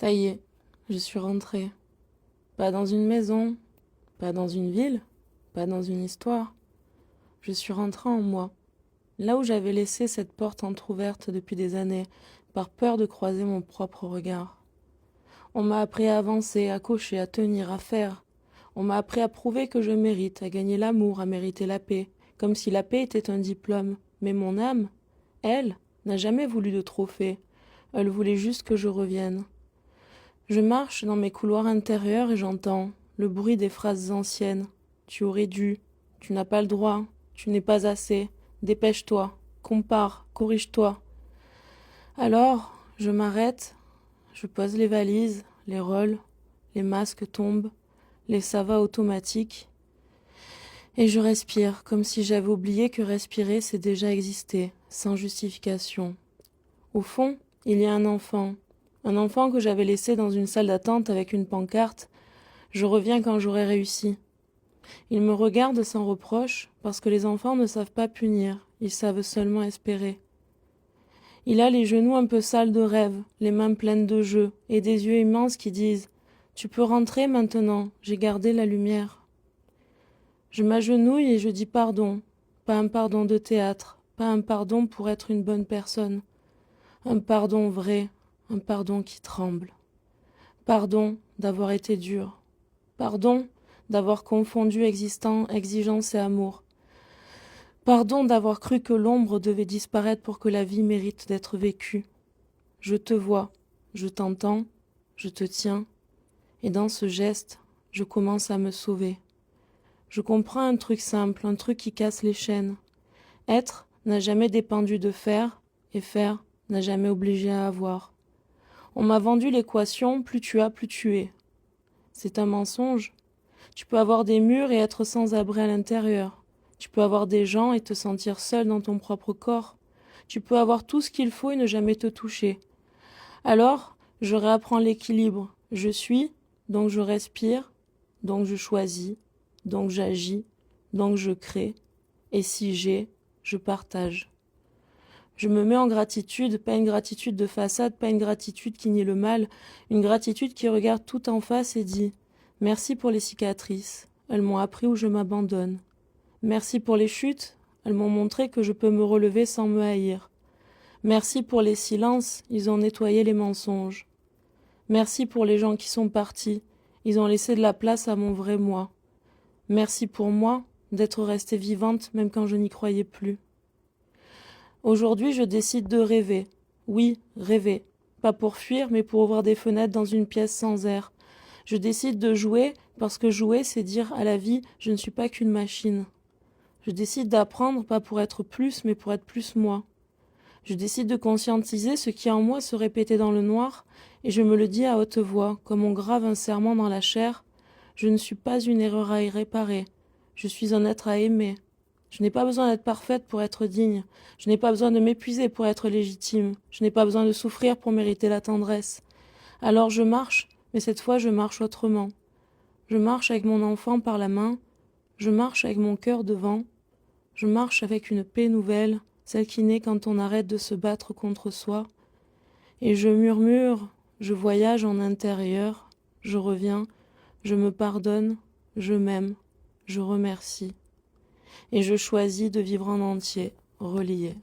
Ça y est, je suis rentrée. Pas dans une maison, pas dans une ville, pas dans une histoire. Je suis rentrée en moi, là où j'avais laissé cette porte entr'ouverte depuis des années, par peur de croiser mon propre regard. On m'a appris à avancer, à cocher, à tenir, à faire. On m'a appris à prouver que je mérite, à gagner l'amour, à mériter la paix, comme si la paix était un diplôme. Mais mon âme, elle, n'a jamais voulu de trophée. Elle voulait juste que je revienne. Je marche dans mes couloirs intérieurs et j'entends le bruit des phrases anciennes. Tu aurais dû, tu n'as pas le droit, tu n'es pas assez, dépêche-toi, compare, corrige-toi. Alors, je m'arrête, je pose les valises, les rôles, les masques tombent, les ça va automatiques, et je respire comme si j'avais oublié que respirer c'est déjà exister, sans justification. Au fond, il y a un enfant que j'avais laissé dans une salle d'attente avec une pancarte. Je reviens quand j'aurai réussi. Il me regarde sans reproche, parce que les enfants ne savent pas punir, ils savent seulement espérer. Il a les genoux un peu sales de rêve, les mains pleines de jeux, et des yeux immenses qui disent « Tu peux rentrer maintenant, j'ai gardé la lumière ». Je m'agenouille et je dis pardon, pas un pardon de théâtre, pas un pardon pour être une bonne personne, un pardon vrai, un pardon qui tremble. Pardon d'avoir été dur. Pardon d'avoir confondu exigence et amour. Pardon d'avoir cru que l'ombre devait disparaître pour que la vie mérite d'être vécue. Je te vois, je t'entends, je te tiens, et dans ce geste, je commence à me sauver. Je comprends un truc simple, un truc qui casse les chaînes. Être n'a jamais dépendu de faire, et faire n'a jamais obligé à avoir. On m'a vendu l'équation plus tu as, plus tu es. C'est un mensonge. Tu peux avoir des murs et être sans abri à l'intérieur. Tu peux avoir des gens et te sentir seul dans ton propre corps. Tu peux avoir tout ce qu'il faut et ne jamais te toucher. Alors, je réapprends l'équilibre. Je suis, donc je respire, donc je choisis, donc j'agis, donc je crée. Et si j'ai, je partage. Je me mets en gratitude, pas une gratitude de façade, pas une gratitude qui nie le mal, une gratitude qui regarde tout en face et dit « Merci pour les cicatrices, elles m'ont appris où je m'abandonne. Merci pour les chutes, elles m'ont montré que je peux me relever sans me haïr. Merci pour les silences, ils ont nettoyé les mensonges. Merci pour les gens qui sont partis, ils ont laissé de la place à mon vrai moi. Merci pour moi d'être restée vivante même quand je n'y croyais plus. » Aujourd'hui, je décide de rêver. Oui, rêver. Pas pour fuir, mais pour ouvrir des fenêtres dans une pièce sans air. Je décide de jouer, parce que jouer, c'est dire à la vie « je ne suis pas qu'une machine ». Je décide d'apprendre, pas pour être plus, mais pour être plus moi. Je décide de conscientiser ce qui en moi se répétait dans le noir, et je me le dis à haute voix, comme on grave un serment dans la chair. Je ne suis pas une erreur à y réparer. Je suis un être à aimer. Je n'ai pas besoin d'être parfaite pour être digne. Je n'ai pas besoin de m'épuiser pour être légitime. Je n'ai pas besoin de souffrir pour mériter la tendresse. Alors je marche, mais cette fois je marche autrement. Je marche avec mon enfant par la main. Je marche avec mon cœur devant. Je marche avec une paix nouvelle, celle qui naît quand on arrête de se battre contre soi. Et je murmure, je voyage en intérieur, je reviens, je me pardonne, je m'aime, je remercie. Et je choisis de vivre en entier, relié.